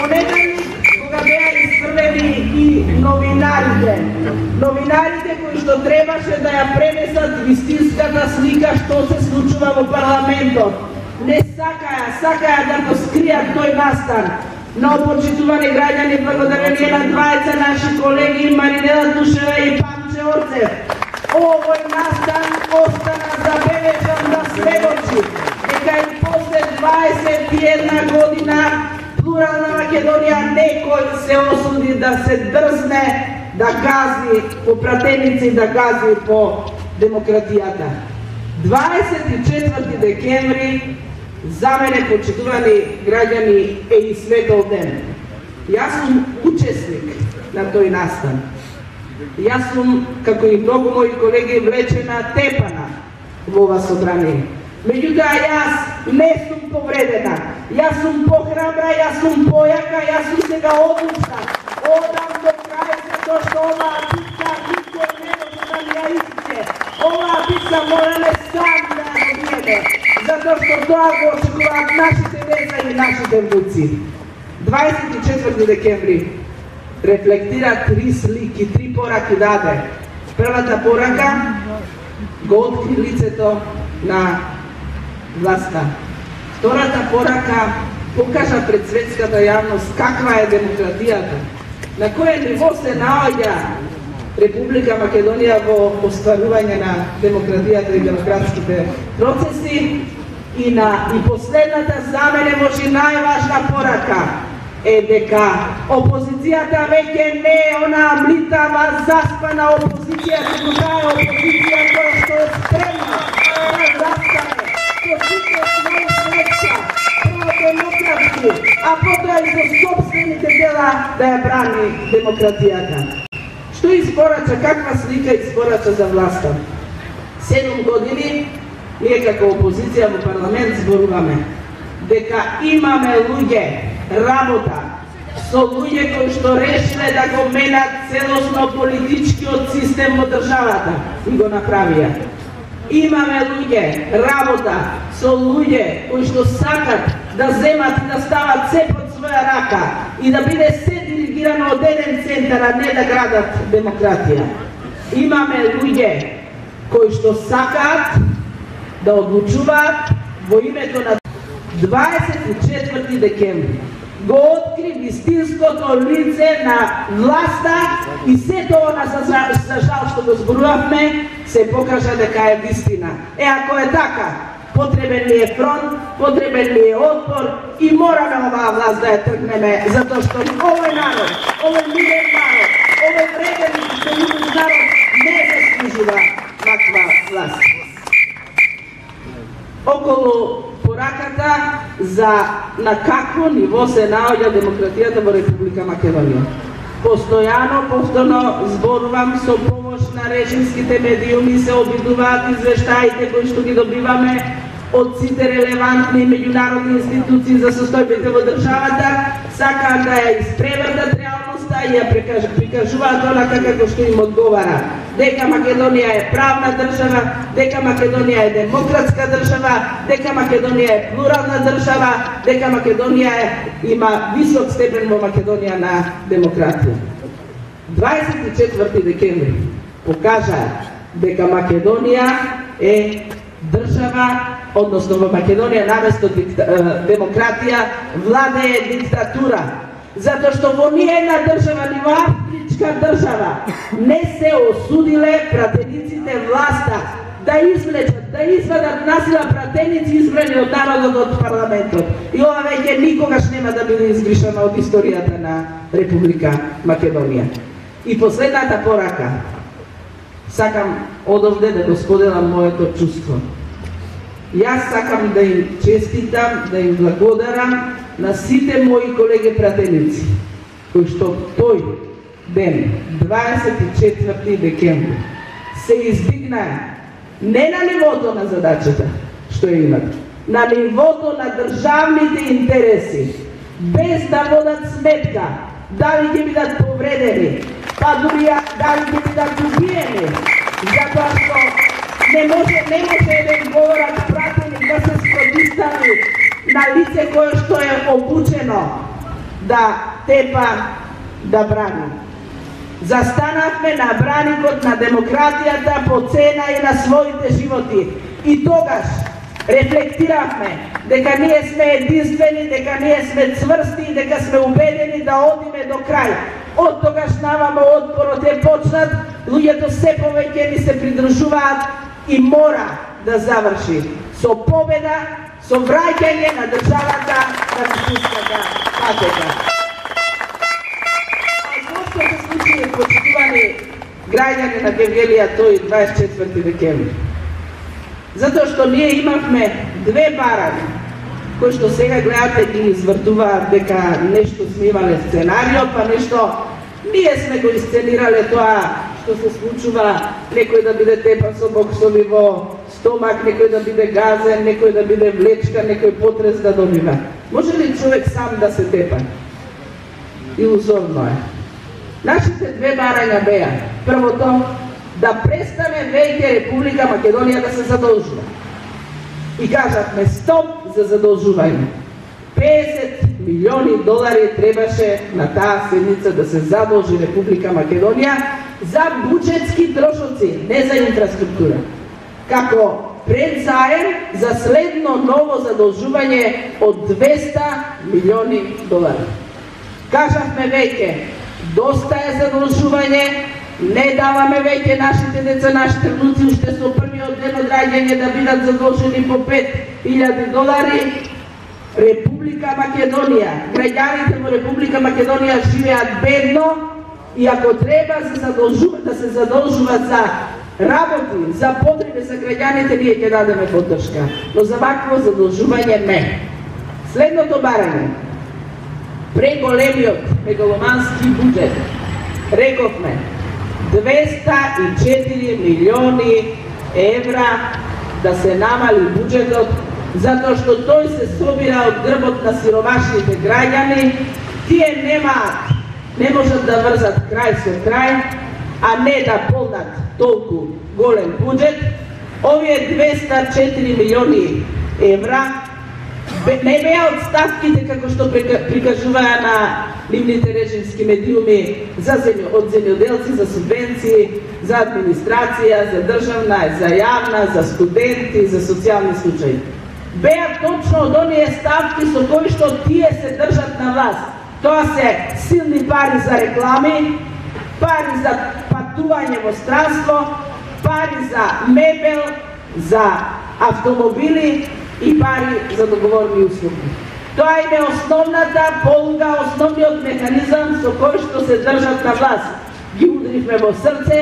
Понеделник, кога беа изфрлени и новинарите кои што требаше да ја пренесат вистинската слика што се случува во парламентот. Не сакаја да го скријат тој настан. Но, почитувани граѓани, благодарение на двајца наши колеги, Маринела Тушева и Памче Орцев, овој настан остана забележан да сведочи дека и после 21 година плурална Македонија некој се осуди да се дрзне да гази по пратеници, да гази по демократијата. 24 декември за мене, почитувани граѓани, е и светол ден. Јас сум учесник на тој настан. Јас сум, како и многу мои колеги, влечена тепана во ова собрание. Меѓутоа, јас не сум повредена. Јас сум похрабра, јас сум појака, јас сум сега одлучна. Одам до крај, затоа што оваа битка никој не може да ми ја истине. Оваа битка мораме сами да ја добиеме, затоа што тоа го очекуваат нашите деца и нашите внуци. 24 декември рефлектира 3 слики, 3 пораки даде. Првата порака го откри лицето на власта. Втората порака покажа пред светската јавност каква е демократијата, на кое ниво се наоѓа Република Македонија во остварување на демократијата и демократските процеси. И последната за мене може најважна порака е дека опозицијата веќе не е онаа млитава, заспана опозиција, туку таа е опозиција која што е спремна да застане со сите своји средства, прво демократски, а потоа и со собствените дела да ја брани демократијата. Што испорача, каква слика испорача за власта? 7 години ние како опозиција во парламент зборуваме дека имаме луѓе, работа, со луѓе кои што решиле да го менат целосно политичкиот систем во државата и го направија. Имаме луѓе, работа, со луѓе кои што сакат да земат и да стават се под своја рака и да биде се диригирано од еден центар, а не да градат демократија. Имаме луѓе кои што сакаат да одлучуваат во името на 24 декември. Го откри вистинското лице на власта и сето она за жал што го зборувавме се покажа дека е вистина. Ако е така, потребен ли е фронт, потребен ли е отпор и мораме оваа власт да ја тргнеме, затоа што овој народ, овој мирен народ, овој вреден народ не заслужува таква власт. Околу пораката за на какво ниво се наоѓа демократијата во Република Македонија. Постојано, повторно зборувам, со помош на режимските медиуми се обидуваат извештаите кои што ги добиваме од сите релевантни меѓународни институции за состојбите во државата, сакаат да ја испревртат реалноста и ја прикажуваат онака како што им одговара. Дека Македонија е правна држава, дека Македонија е демократска држава, дека Македонија е плурална држава, дека Македонија има висок степен во Македонија на демократија. 24 декември покажа дека Македонија е држава, односно во Македонија наместо демократија владее диктатура. Затоа што во ниедна држава, ни во афричка држава, не се осудиле пратениците власта да извлечат, да извадат насила пратеници избрани од народот од парламентот. И ова веќе никогаш нема да биде избришано од историјата на Република Македонија. И последната порака, сакам одовде да го споделам моето чувство. Јас сакам да им честитам, да им благодарам на сите мои колеги пратеници, кои што тој ден, 24 декември, се издигнаа не на нивото на задачата што ја имат, на нивото на државните интереси, без да водат сметка дали ќе бидат повредени, па дури дали ќе бидат убиени, затоа што не може еден говорат пратеник да се спротивстави на лице кое што е обучено да тепа, да брани. Застанавме на браникот на демократијата по цена и на своите животи. И тогаш рефлектиравме дека ние сме единствени, дека ние сме цврсти и дека сме убедени да одиме до крај. Од тогаш навамо отпорот е почнат, луѓето се повеќе ни се придружуваат и мора да заврши со победа, со враќање на државата на вистинската патека. Зошто се случи, почитувани граѓани на Гевгелија, тој 24 декември? Затоа што ние имавме две барани, кои што сега гледате ги извртуваат дека нешто сме имале сценарио, па нешто ние сме гоисценирале тоа што се случува, некој да биде тепан со боксови во стомак, некој да биде газен, некој да биде влечка, некој потрес да добива. Може ли човек сам да се тепа? Илузорно е. Нашите две барања беа, првото, да престане веќе Република Македонија да се задолжува. И кажавме стоп за задолжување. 50 милиони долари требаше на таа седница да се задолжи Република Македонија за буџетски трошоци, не за инфраструктура. Како предзаем за следно ново задолжување од 200 милиони долари. Кажавме веќе, доста е задолжување, не даваме веќе нашите деца, нашите внуци уште со првиот ден од раѓање да бидат задолжени по 5.000 долари. Република Македонија, граѓаните во Република Македонија живеат бедно и ако треба да се задолжуваат за работи, за потреби за граѓаните, ние ќе дадеме поддршка. Но за вакво задолжување не. Следното барање, преголемиот мегаломански буџет, рековме 204 милиони евра да се намали буџетот, затоа што тој се собира од грбот на сиромашните граѓани, тие не можат да врзат крај со крај, а не да полнат толку голем буџет. Овие 204 милиони евра не беа од ставките како што прикажуваа на нивните режимски медиуми од земјоделци, за субвенции, за администрација, за државна, за јавна, за студенти, за социјални случаи. Беа точно од оние ставки со кои што тие се држат на власт. Тоа се силни пари за реклами, пари за патување во странство, пари за мебел, за автомобили и пари за договорни услуги. Тоа им е основната полуга, основниот механизам со кој што се држат на власт. Ги удрифме во срце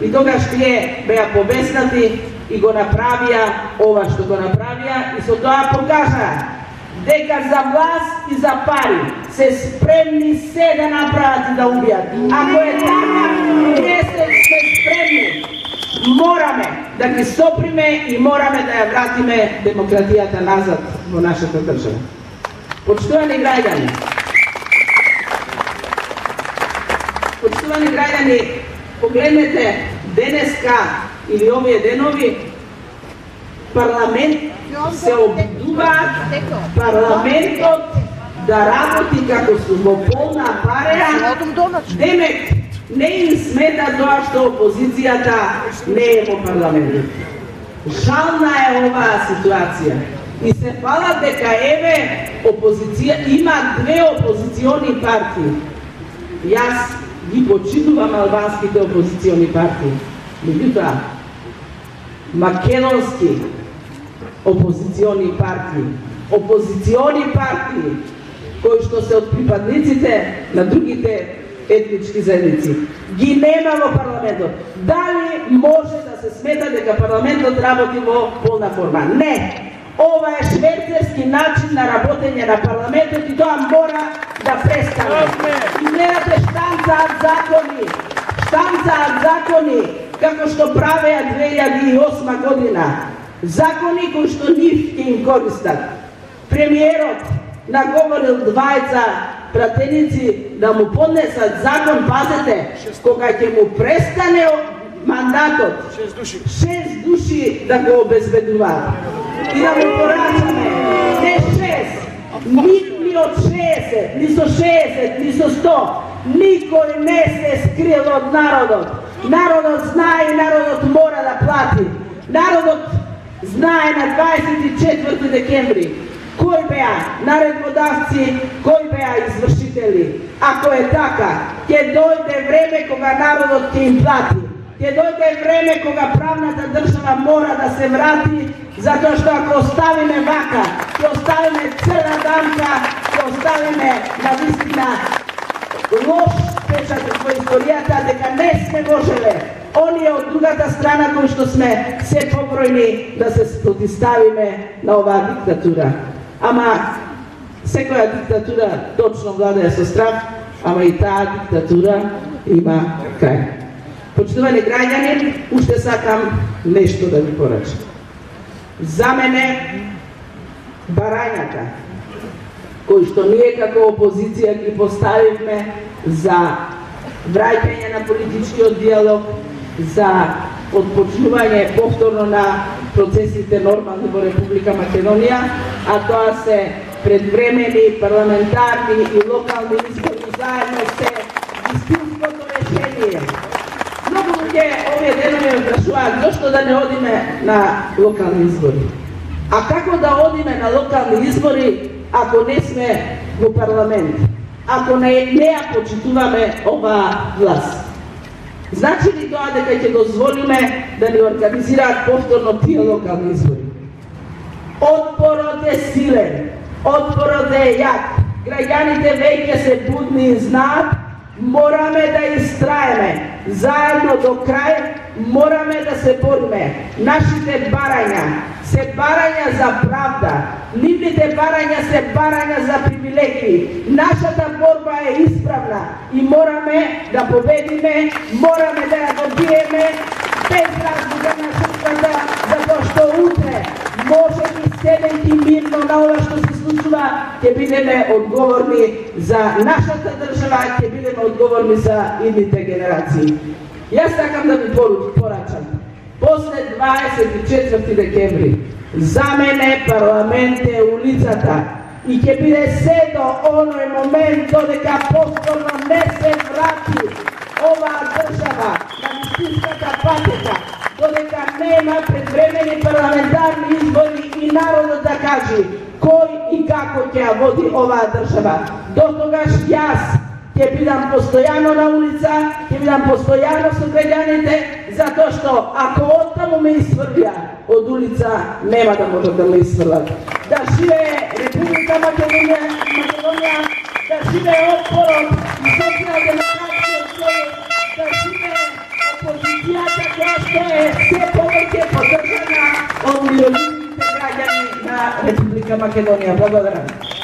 и тогаш тие беа побеснати и го направија ова што го направија и со тоа покажаа дека за власт и за пари се спремни се да направат и да убијат. Ако е така, ние се спремни. Мораме да ги соприме и мораме да ја вратиме демократијата назад во нашата држава. Почитувани граѓани, погледнете денеска или овие денови, парламент се обидуваат парламентот да работи како су во полна пареа. Демек, не им смета тоа што опозицијата не е во парламентот. Жална е оваа ситуација. И се фала дека еве опозиција има две опозициони партии. Јас ги почитувам албанските опозициони партии. Меѓутоа, македонски опозициони партии кои што се од припадниците на другите етнички заедници, ги нема во парламентот. Дали може да се смета дека парламентот работи во полна форма? Не! Ова е швейцарски начин на работење на парламентот и тоа мора да престане. И гледате штанцаат закони, како што правеа 2008 година. Закони кои што нив ќе им користат. Премиерот наговорил двајца пратеници да му поднесат закон, пазете, кога ќе му престане мандатот, 6 души да го обезбедуваат. И да му порачаме, не 6, нитни od 60, ni 60, ni 100, nikoj ne se skril od narodot. Narodot zna i narodot mora da plati. Narodot zna na 24. dekembri koji beja naredbodavci, koji beja izvršitelji. Ako je taka, ќе dojde vreme koga narodot ќе im plati. Ќе dojde vreme koga pravната država mora da se vrati, zato što ako ostavime vaka, ќе ostavime crna damka, ќе ostavime na vistina loš pečat во историјата дека не сме можеле оние од другата страна кои што сме се побројни да се противставиме на оваа диктатура. Ама секоја диктатура точно владее со страх, ама и таа диктатура има крај. Почитувани граѓани, уште сакам нешто да ви порачам. За мене барањата кои што ние како опозиција ги поставивме за враќање на политичкиот диалог, за отпочнување повторно на процесите нормални во Република Македонија, а тоа се предвремени парламентарни и локални избори заедно се истинското решение. Многу луѓе овие денови ме прашуваат зошто да не одиме на локални избори. А како да одиме на локални избори ако не сме во парламент? Ако не ја почитуваме оваа власт? Значи ли тоа дека ќе дозволиме да ни организираат повторно тие локални избори? Отпорот е силен, отпорот е јак. Граѓаните веќе се будни и знаат, мораме да истраеме. Заедно до крај мораме да се бориме. Нашите барања се барања за правда. Нивните барања се барања за привилегии. Нашата борба е исправна и мораме да победиме, мораме да ја добиеме без разлика на жртвата, затоа што утре може би седејќи мирно на ова што се случува, ќе бидеме одговорни за нашата држава, ќе бидеме одговорни за идните генерации. Јас сакам да ви порачам. После 24. декември, за мене парламент е улицата и ќе биде се до оној момент додека повторно не се врати оваа држава на вистинската патека, додека нема предвремени парламентарни избори и народот да каже кој и како ќе ја води оваа држава. До тогаш јас ќе бидам постојано на улица, ќе бидам постојано со граѓаните, затоа што ако оттаму ме изфрлја од улица, нема да можат да ме изфрлат. Да живее Република Македонија, да живее отпорот и социјалдемократскиот сојуз, да живее опозицијата која што е се повеќе поддржана од мирољубивите граѓани на Република Македонија. Благодарам.